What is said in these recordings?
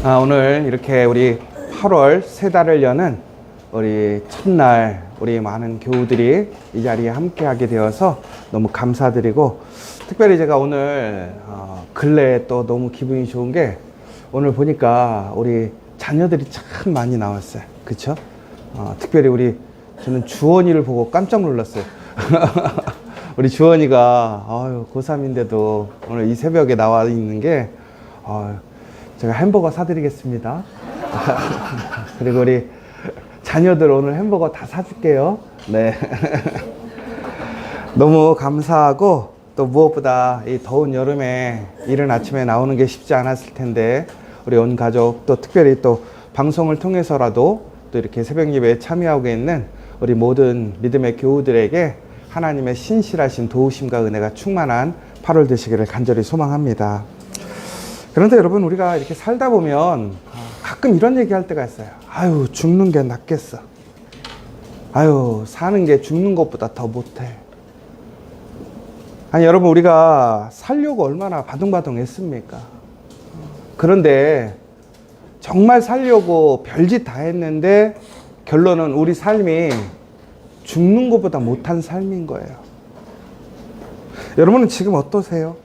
오늘 이렇게 우리 8월 새 달을 여는 우리 첫날 우리 많은 교우들이 이 자리에 함께하게 되어서 너무 감사드리고, 특별히 제가 오늘 근래에 또 너무 기분이 좋은 게, 오늘 보니까 우리 자녀들이 참 많이 나왔어요. 그쵸? 특별히 저는 주원이를 보고 깜짝 놀랐어요. 우리 주원이가 고3인데도 오늘 이 새벽에 나와 있는 게, 제가 햄버거 사드리겠습니다. 그리고 우리 자녀들 오늘 햄버거 다 사줄게요. 네. 너무 감사하고, 또 무엇보다 이 더운 여름에 이른 아침에 나오는 게 쉽지 않았을 텐데, 우리 온 가족, 또 특별히 또 방송을 통해서라도 또 이렇게 새벽 예배에 참여하고 있는 우리 모든 믿음의 교우들에게 하나님의 신실하신 도우심과 은혜가 충만한 8월 되시기를 간절히 소망합니다. 그런데 여러분, 우리가 이렇게 살다 보면 가끔 이런 얘기 할 때가 있어요. 아유, 죽는 게 낫겠어. 아유, 사는 게 죽는 것보다 더 못해. 아니, 여러분, 우리가 살려고 얼마나 바둥바둥 했습니까? 그런데 정말 살려고 별짓 다 했는데 결론은 우리 삶이 죽는 것보다 못한 삶인 거예요. 여러분은 지금 어떠세요?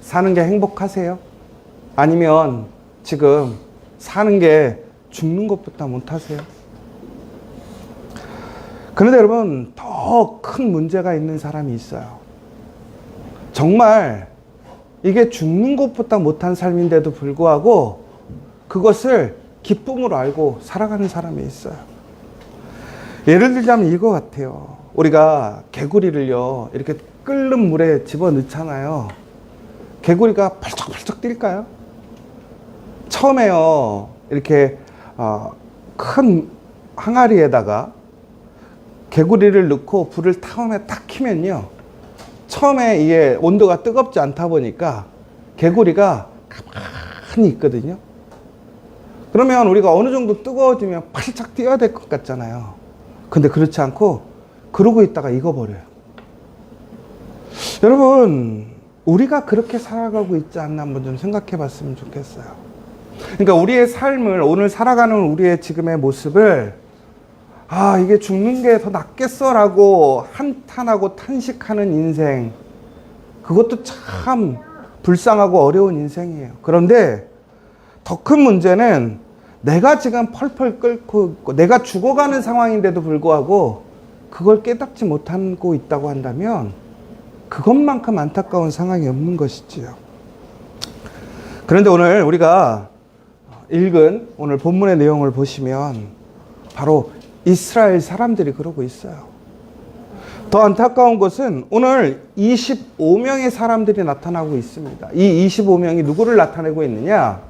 사는 게 행복하세요? 아니면 지금 사는 게 죽는 것보다 못하세요? 그런데 여러분, 더 큰 문제가 있는 사람이 있어요. 정말 이게 죽는 것보다 못한 삶인데도 불구하고 그것을 기쁨으로 알고 살아가는 사람이 있어요. 예를 들자면 이거 같아요. 우리가 개구리를요, 이렇게 끓는 물에 집어넣잖아요. 개구리가 펄쩍펄쩍 뛸까요? 처음에요, 이렇게 큰 항아리에다가 개구리를 넣고 불을 처음에 딱 켜면요, 처음에 이게 온도가 뜨겁지 않다 보니까 개구리가 가만히 있거든요. 그러면 우리가 어느 정도 뜨거워지면 팔짝 뛰어야 될 것 같잖아요. 근데 그렇지 않고 그러고 있다가 익어버려요. 여러분, 우리가 그렇게 살아가고 있지 않나 한번 좀 생각해 봤으면 좋겠어요. 그러니까 우리의 삶을, 오늘 살아가는 우리의 지금의 모습을, 이게 죽는 게 더 낫겠어 라고 한탄하고 탄식하는 인생, 그것도 참 불쌍하고 어려운 인생이에요. 그런데 더 큰 문제는 내가 지금 펄펄 끓고 있고 내가 죽어가는 상황인데도 불구하고 그걸 깨닫지 못하고 있다고 한다면 그것만큼 안타까운 상황이 없는 것이지요. 그런데 오늘 우리가 읽은 오늘 본문의 내용을 보시면 바로 이스라엘 사람들이 그러고 있어요. 더 안타까운 것은 오늘 25명의 사람들이 나타나고 있습니다. 이 25명이 누구를 나타내고 있느냐?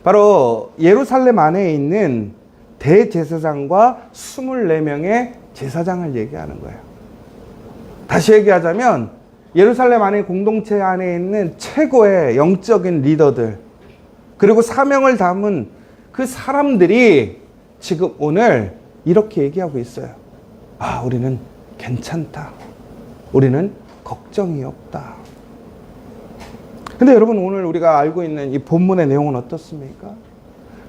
바로 예루살렘 안에 있는 대제사장과 24명의 제사장을 얘기하는 거예요. 다시 얘기하자면 예루살렘 안에 공동체 안에 있는 최고의 영적인 리더들, 그리고 사명을 담은 그 사람들이 지금 오늘 이렇게 얘기하고 있어요. 우리는 괜찮다. 우리는 걱정이 없다. 근데 여러분, 오늘 우리가 알고 있는 이 본문의 내용은 어떻습니까?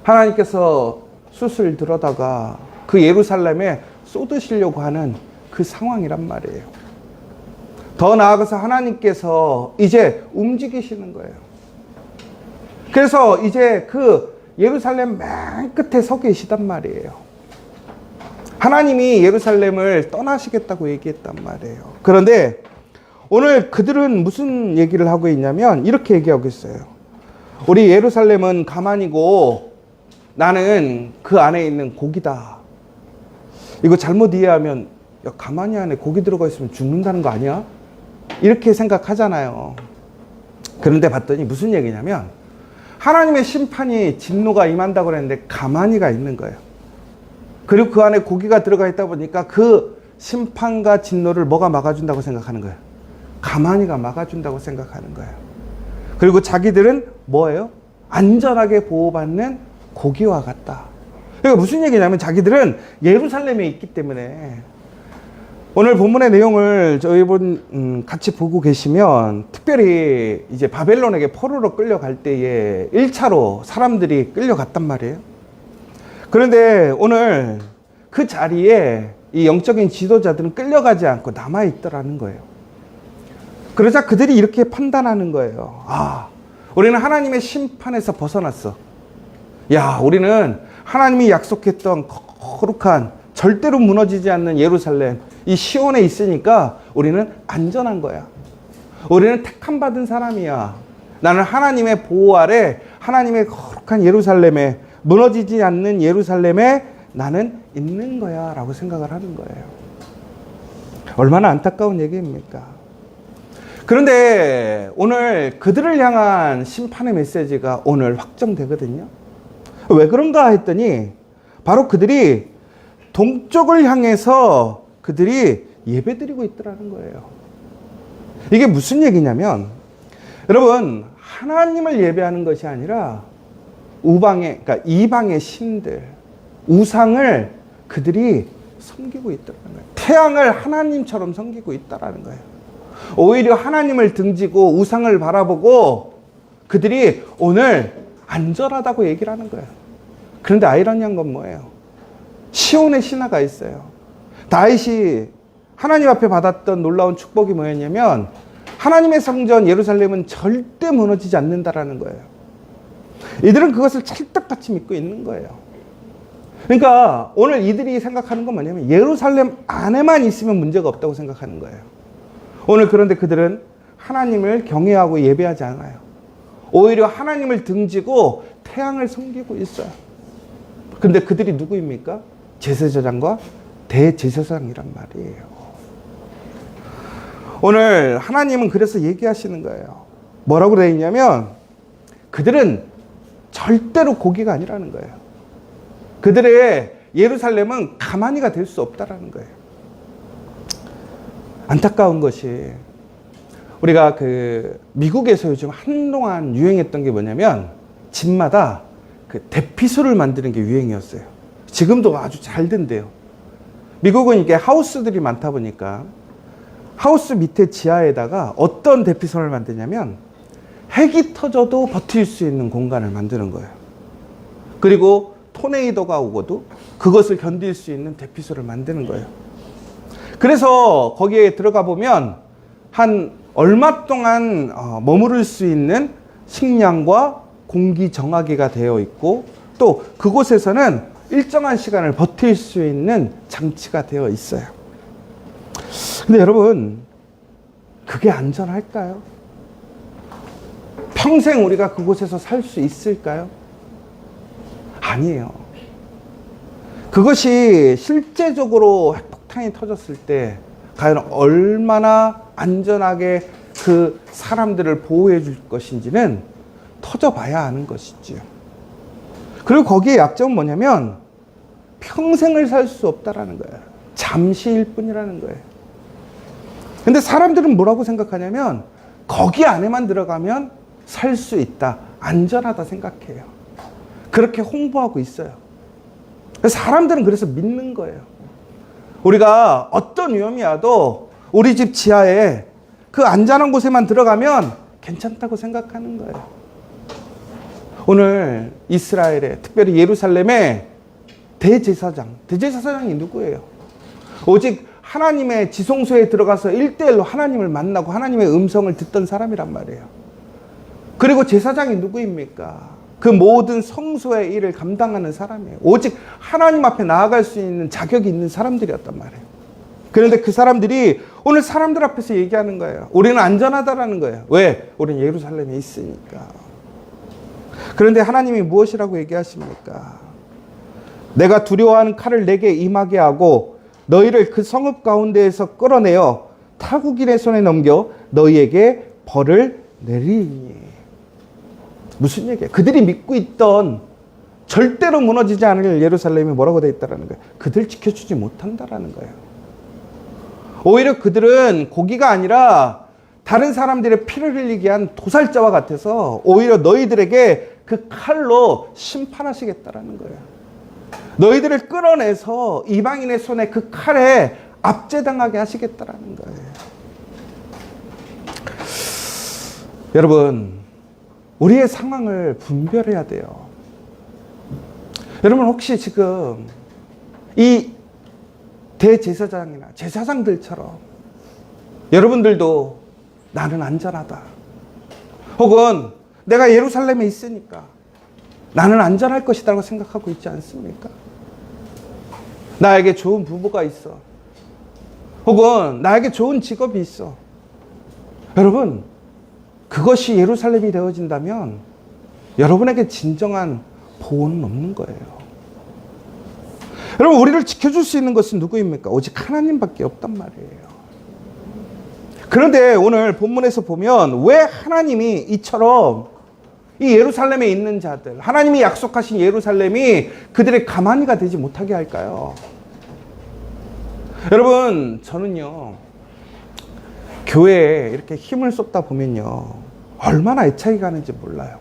하나님께서 숯을 들어다가 그 예루살렘에 쏟으시려고 하는 그 상황이란 말이에요. 더 나아가서 하나님께서 이제 움직이시는 거예요. 그래서 이제 그 예루살렘 맨 끝에 서 계시단 말이에요. 하나님이 예루살렘을 떠나시겠다고 얘기했단 말이에요. 그런데 오늘 그들은 무슨 얘기를 하고 있냐면 이렇게 얘기하고 있어요. 우리 예루살렘은 가만이고 나는 그 안에 있는 고기다. 이거 잘못 이해하면, 야, 가만히 안에 고기 들어가 있으면 죽는다는 거 아니야? 이렇게 생각하잖아요. 그런데 봤더니 무슨 얘기냐면 하나님의 심판이, 진노가 임한다고 그랬는데 가만히가 있는 거예요. 그리고 그 안에 고기가 들어가 있다 보니까 그 심판과 진노를 뭐가 막아준다고 생각하는 거예요? 가만히가 막아준다고 생각하는 거예요. 그리고 자기들은 뭐예요? 안전하게 보호받는 고기와 같다. 그러니까 무슨 얘기냐면 자기들은 예루살렘에 있기 때문에 오늘 본문의 내용을 저희분 같이 보고 계시면 특별히 이제 바벨론에게 포로로 끌려갈 때에 1차로 사람들이 끌려갔단 말이에요. 그런데 오늘 그 자리에 이 영적인 지도자들은 끌려가지 않고 남아있더라는 거예요. 그러자 그들이 이렇게 판단하는 거예요. 아, 우리는 하나님의 심판에서 벗어났어. 야, 우리는 하나님이 약속했던 거룩한 절대로 무너지지 않는 예루살렘, 이 시온에 있으니까 우리는 안전한 거야. 우리는 택함 받은 사람이야. 나는 하나님의 보호 아래 하나님의 거룩한 예루살렘에, 무너지지 않는 예루살렘에 나는 있는 거야 라고 생각을 하는 거예요. 얼마나 안타까운 얘기입니까? 그런데 오늘 그들을 향한 심판의 메시지가 오늘 확정되거든요. 왜 그런가 했더니 바로 그들이 동쪽을 향해서 그들이 예배드리고 있더라는 거예요. 이게 무슨 얘기냐면, 여러분, 하나님을 예배하는 것이 아니라 그러니까 이방의 신들, 우상을 그들이 섬기고 있더라는 거예요. 태양을 하나님처럼 섬기고 있다라는 거예요. 오히려 하나님을 등지고 우상을 바라보고 그들이 오늘 안전하다고 얘기를 하는 거예요. 그런데 아이러니한 건 뭐예요? 시온의 신화가 있어요. 다윗이 하나님 앞에 받았던 놀라운 축복이 뭐였냐면, 하나님의 성전 예루살렘은 절대 무너지지 않는다라는 거예요. 이들은 그것을 찰떡같이 믿고 있는 거예요. 그러니까 오늘 이들이 생각하는 건 뭐냐면, 예루살렘 안에만 있으면 문제가 없다고 생각하는 거예요. 오늘 그런데 그들은 하나님을 경외하고 예배하지 않아요. 오히려 하나님을 등지고 태양을 섬기고 있어요. 그런데 그들이 누구입니까? 제사장과 대제사장이란 말이에요. 오늘 하나님은 그래서 얘기하시는 거예요. 뭐라고 되어 있냐면, 그들은 절대로 고기가 아니라는 거예요. 그들의 예루살렘은 가만히가 될 수 없다라는 거예요. 안타까운 것이, 우리가 미국에서 요즘 한동안 유행했던 게 뭐냐면, 집마다 대피소를 만드는 게 유행이었어요. 지금도 아주 잘 된대요. 미국은 이게 하우스들이 많다 보니까 하우스 밑에 지하에다가 어떤 대피소를 만드냐면, 핵이 터져도 버틸 수 있는 공간을 만드는 거예요. 그리고 토네이도가 오고도 그것을 견딜 수 있는 대피소를 만드는 거예요. 그래서 거기에 들어가 보면 한 얼마 동안 머무를 수 있는 식량과 공기 정화기가 되어 있고, 또 그곳에서는 일정한 시간을 버틸 수 있는 장치가 되어 있어요. 근데 여러분, 그게 안전할까요? 평생 우리가 그곳에서 살 수 있을까요? 아니에요. 그것이 실제적으로 핵폭탄이 터졌을 때 과연 얼마나 안전하게 그 사람들을 보호해 줄 것인지는 터져봐야 아는 것이지요. 그리고 거기에 약점은 뭐냐면, 평생을 살 수 없다라는 거예요. 잠시일 뿐이라는 거예요. 근데 사람들은 뭐라고 생각하냐면, 거기 안에만 들어가면 살 수 있다, 안전하다 생각해요. 그렇게 홍보하고 있어요. 사람들은 그래서 믿는 거예요. 우리가 어떤 위험이 와도 우리 집 지하에 그 안전한 곳에만 들어가면 괜찮다고 생각하는 거예요. 오늘 이스라엘에, 특별히 예루살렘에 대제사장이 누구예요? 오직 하나님의 지성소에 들어가서 1대1로 하나님을 만나고 하나님의 음성을 듣던 사람이란 말이에요. 그리고 제사장이 누구입니까? 그 모든 성소의 일을 감당하는 사람이에요. 오직 하나님 앞에 나아갈 수 있는 자격이 있는 사람들이었단 말이에요. 그런데 그 사람들이 오늘 사람들 앞에서 얘기하는 거예요. 우리는 안전하다라는 거예요. 왜? 우리는 예루살렘에 있으니까. 그런데 하나님이 무엇이라고 얘기하십니까? 내가 두려워하는 칼을 내게 임하게 하고 너희를 그 성읍 가운데에서 끌어내어 타국인의 손에 넘겨 너희에게 벌을 내리니. 무슨 얘기야? 그들이 믿고 있던 절대로 무너지지 않을 예루살렘이 뭐라고 되어 있다는 거예요? 그들 지켜주지 못한다라는 거예요. 오히려 그들은 고기가 아니라 다른 사람들의 피를 흘리게 한 도살자와 같아서 오히려 너희들에게 그 칼로 심판하시겠다라는 거예요. 너희들을 끌어내서 이방인의 손에 그 칼에 압제당하게 하시겠다라는 거예요. 여러분, 우리의 상황을 분별해야 돼요. 여러분, 혹시 지금 이 대제사장이나 제사장들처럼 여러분들도 나는 안전하다, 혹은 내가 예루살렘에 있으니까 나는 안전할 것이라고 생각하고 있지 않습니까? 나에게 좋은 부부가 있어, 혹은 나에게 좋은 직업이 있어. 여러분, 그것이 예루살렘이 되어진다면 여러분에게 진정한 보호는 없는 거예요. 여러분, 우리를 지켜줄 수 있는 것은 누구입니까? 오직 하나님밖에 없단 말이에요. 그런데 오늘 본문에서 보면 왜 하나님이 이처럼 이 예루살렘에 있는 자들, 하나님이 약속하신 예루살렘이 그들의 가만히가 되지 못하게 할까요? 여러분, 저는요, 교회에 이렇게 힘을 쏟다 보면요, 얼마나 애착이 가는지 몰라요.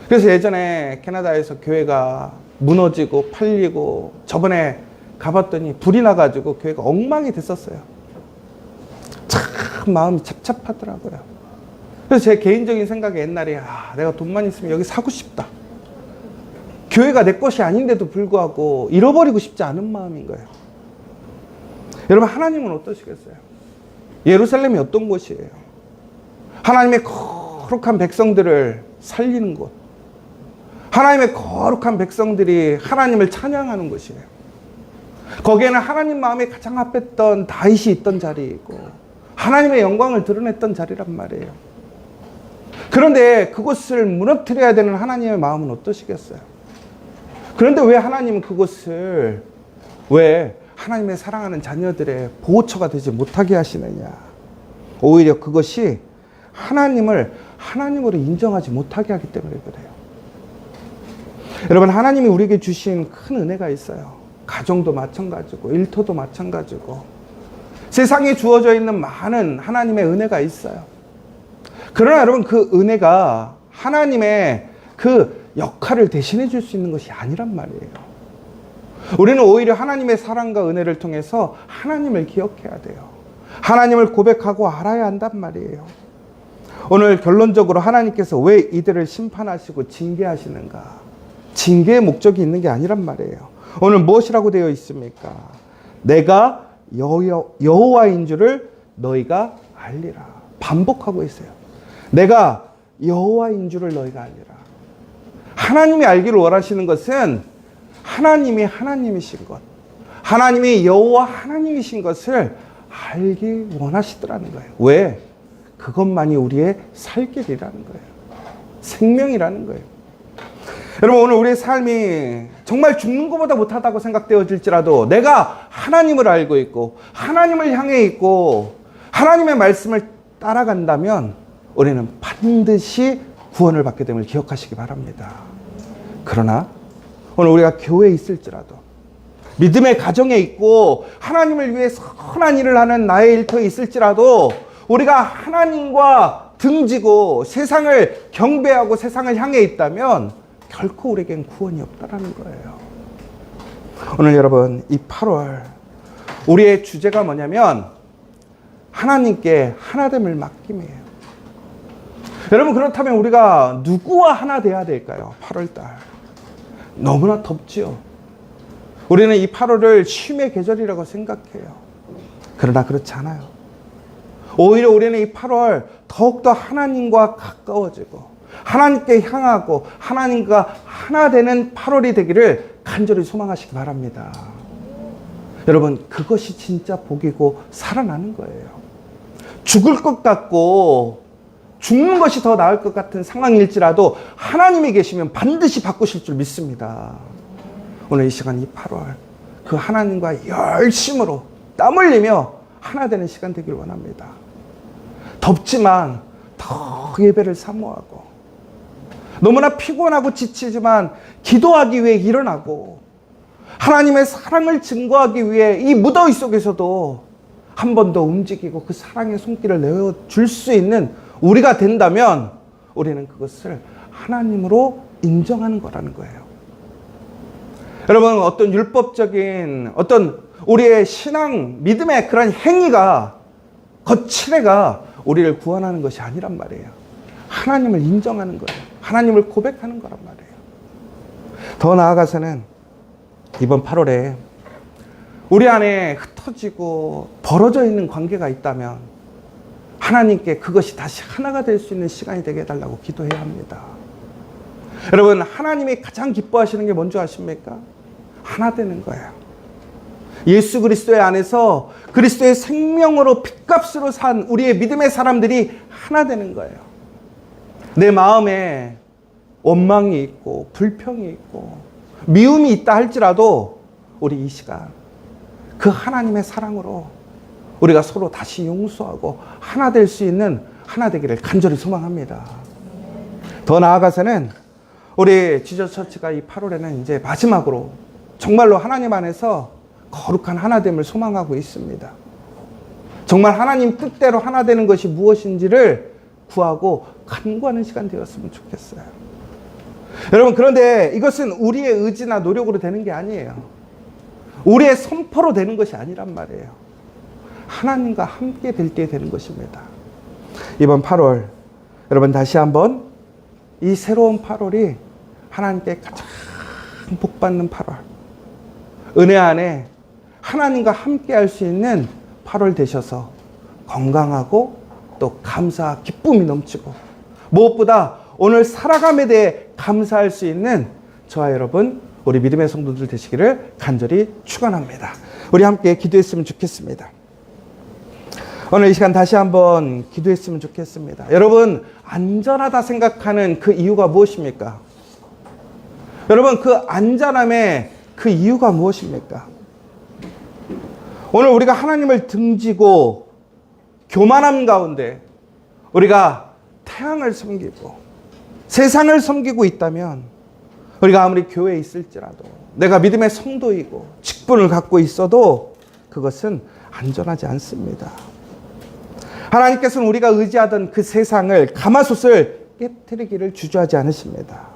그래서 예전에 캐나다에서 교회가 무너지고 팔리고 저번에 가봤더니 불이 나가지고 교회가 엉망이 됐었어요. 참 마음이 착잡하더라고요. 그래서 제 개인적인 생각에 옛날에 내가 돈만 있으면 여기 사고 싶다. 교회가 내 것이 아닌데도 불구하고 잃어버리고 싶지 않은 마음인 거예요. 여러분, 하나님은 어떠시겠어요? 예루살렘이 어떤 곳이에요? 하나님의 거룩한 백성들을 살리는 곳, 하나님의 거룩한 백성들이 하나님을 찬양하는 곳이에요. 거기에는 하나님 마음에 가장 합했던 다윗이 있던 자리이고 하나님의 영광을 드러냈던 자리란 말이에요. 그런데 그곳을 무너뜨려야 되는 하나님의 마음은 어떠시겠어요? 그런데 왜 하나님은 그곳을 왜 하나님의 사랑하는 자녀들의 보호처가 되지 못하게 하시느냐? 오히려 그것이 하나님을 하나님으로 인정하지 못하게 하기 때문에 그래요. 여러분, 하나님이 우리에게 주신 큰 은혜가 있어요. 가정도 마찬가지고 일터도 마찬가지고 세상에 주어져 있는 많은 하나님의 은혜가 있어요. 그러나 여러분, 그 은혜가 하나님의 그 역할을 대신해 줄 수 있는 것이 아니란 말이에요. 우리는 오히려 하나님의 사랑과 은혜를 통해서 하나님을 기억해야 돼요. 하나님을 고백하고 알아야 한단 말이에요. 오늘 결론적으로 하나님께서 왜 이들을 심판하시고 징계하시는가? 징계의 목적이 있는 게 아니란 말이에요. 오늘 무엇이라고 되어 있습니까? 내가 여호와인 줄을 너희가 알리라. 반복하고 있어요. 내가 여호와인 줄을 너희가 알리라. 하나님이 알기를 원하시는 것은 하나님이 하나님이신 것, 하나님이 여호와 하나님이신 것을 알기 원하시더라는 거예요. 왜? 그것만이 우리의 살 길이라는 거예요. 생명이라는 거예요. 여러분, 오늘 우리의 삶이 정말 죽는 것보다 못하다고 생각되어질지라도 내가 하나님을 알고 있고 하나님을 향해 있고 하나님의 말씀을 따라간다면 우리는 반드시 구원을 받게 됨을 기억하시기 바랍니다. 그러나 오늘 우리가 교회에 있을지라도 믿음의 가정에 있고 하나님을 위해 선한 일을 하는 나의 일터에 있을지라도 우리가 하나님과 등지고 세상을 경배하고 세상을 향해 있다면 결코 우리에겐 구원이 없다라는 거예요. 오늘 여러분, 이 8월 우리의 주제가 뭐냐면 하나님께 하나됨을 맡김이에요. 여러분, 그렇다면 우리가 누구와 하나 돼야 될까요? 8월달 너무나 덥지요. 우리는 이 8월을 쉼의 계절이라고 생각해요. 그러나 그렇지 않아요. 오히려 우리는 이 8월 더욱더 하나님과 가까워지고 하나님께 향하고 하나님과 하나 되는 8월이 되기를 간절히 소망하시기 바랍니다. 여러분, 그것이 진짜 복이고 살아나는 거예요. 죽을 것 같고 죽는 것이 더 나을 것 같은 상황일지라도 하나님이 계시면 반드시 바꾸실 줄 믿습니다. 오늘 이 시간, 이 8월 그 하나님과 열심으로 땀 흘리며 하나 되는 시간 되길 원합니다. 덥지만 더 예배를 사모하고 너무나 피곤하고 지치지만 기도하기 위해 일어나고 하나님의 사랑을 증거하기 위해 이 무더위 속에서도 한 번 더 움직이고 그 사랑의 손길을 내어줄 수 있는 우리가 된다면 우리는 그것을 하나님으로 인정하는 거라는 거예요. 여러분, 어떤 율법적인 어떤 우리의 신앙, 믿음의 그런 행위가, 거칠애가 우리를 구원하는 것이 아니란 말이에요. 하나님을 인정하는 거예요. 하나님을 고백하는 거란 말이에요. 더 나아가서는 이번 8월에 우리 안에 흩어지고 벌어져 있는 관계가 있다면 하나님께 그것이 다시 하나가 될 수 있는 시간이 되게 해달라고 기도해야 합니다. 여러분, 하나님이 가장 기뻐하시는 게 뭔지 아십니까? 하나 되는 거예요. 예수 그리스도의 안에서 그리스도의 생명으로 핏값으로 산 우리의 믿음의 사람들이 하나 되는 거예요. 내 마음에 원망이 있고 불평이 있고 미움이 있다 할지라도 우리 이 시간 그 하나님의 사랑으로 우리가 서로 다시 용서하고 하나 될 수 있는 하나 되기를 간절히 소망합니다. 더 나아가서는 우리 지저처치가 이 8월에는 이제 마지막으로 정말로 하나님 안에서 거룩한 하나됨을 소망하고 있습니다. 정말 하나님 뜻대로 하나 되는 것이 무엇인지를 구하고 간구하는 시간 되었으면 좋겠어요. 여러분, 그런데 이것은 우리의 의지나 노력으로 되는 게 아니에요. 우리의 선포로 되는 것이 아니란 말이에요. 하나님과 함께 될 때 되는 것입니다. 이번 8월, 여러분 다시 한번 이 새로운 8월이 하나님께 가장 복받는 8월, 은혜 안에 하나님과 함께 할 수 있는 8월 되셔서 건강하고 또 감사, 기쁨이 넘치고 무엇보다 오늘 살아감에 대해 감사할 수 있는 저와 여러분, 우리 믿음의 성도들 되시기를 간절히 축원합니다. 우리 함께 기도했으면 좋겠습니다. 오늘 이 시간 다시 한번 기도했으면 좋겠습니다. 여러분, 안전하다 생각하는 그 이유가 무엇입니까? 여러분, 그 안전함의 그 이유가 무엇입니까? 오늘 우리가 하나님을 등지고 교만함 가운데 우리가 태양을 섬기고 세상을 섬기고 있다면, 우리가 아무리 교회에 있을지라도 내가 믿음의 성도이고 직분을 갖고 있어도 그것은 안전하지 않습니다. 하나님께서는 우리가 의지하던 그 세상을, 가마솥을 깨트리기를 주저하지 않으십니다.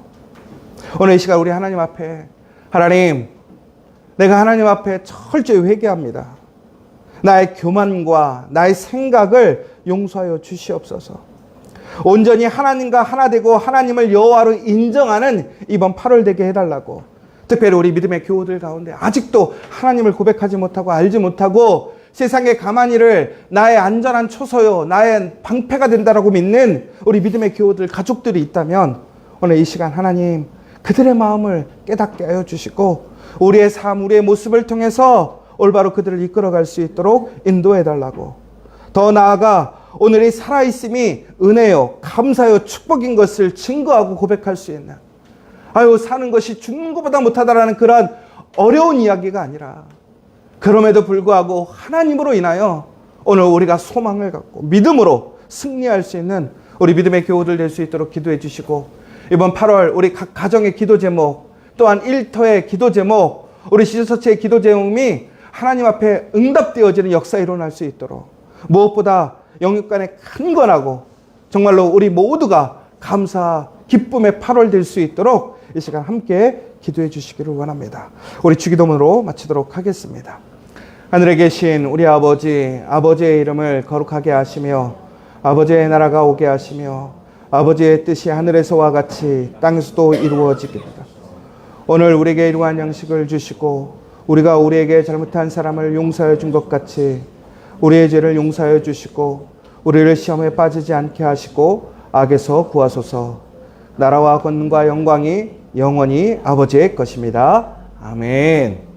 오늘 이 시간 우리 하나님 앞에, 하나님, 내가 하나님 앞에 철저히 회개합니다. 나의 교만과 나의 생각을 용서하여 주시옵소서. 온전히 하나님과 하나 되고 하나님을 여호와로 인정하는 이번 8월 되게 해달라고, 특별히 우리 믿음의 교우들 가운데 아직도 하나님을 고백하지 못하고 알지 못하고 세상의 가만히를 나의 안전한 초소요, 나의 방패가 된다라고 믿는 우리 믿음의 교우들, 가족들이 있다면 오늘 이 시간 하나님 그들의 마음을 깨닫게 하여 주시고 우리의 삶, 우리의 모습을 통해서 올바로 그들을 이끌어갈 수 있도록 인도해달라고, 더 나아가 오늘의 살아있음이 은혜요, 감사요, 축복인 것을 증거하고 고백할 수 있는, 아유 사는 것이 죽는 것보다 못하다라는 그러한 어려운 이야기가 아니라, 그럼에도 불구하고 하나님으로 인하여 오늘 우리가 소망을 갖고 믿음으로 승리할 수 있는 우리 믿음의 교우들 될 수 있도록 기도해 주시고, 이번 8월 우리 각 가정의 기도 제목, 또한 일터의 기도 제목, 우리 시저처치의 기도 제목이 하나님 앞에 응답되어지는 역사가 일어날 수 있도록, 무엇보다 영육간에 큰건하고 정말로 우리 모두가 감사, 기쁨의 8월 될 수 있도록 이 시간 함께 기도해 주시기를 원합니다. 우리 주기도문으로 마치도록 하겠습니다. 하늘에 계신 우리 아버지, 아버지의 이름을 거룩하게 하시며 아버지의 나라가 오게 하시며 아버지의 뜻이 하늘에서와 같이 땅에서도 이루어지겠다. 오늘 우리에게 일용할 양식을 주시고 우리가 우리에게 잘못한 사람을 용서해 준 것 같이 우리의 죄를 용서해 주시고 우리를 시험에 빠지지 않게 하시고 악에서 구하소서. 나라와 권능과 영광이 영원히 아버지의 것입니다. 아멘.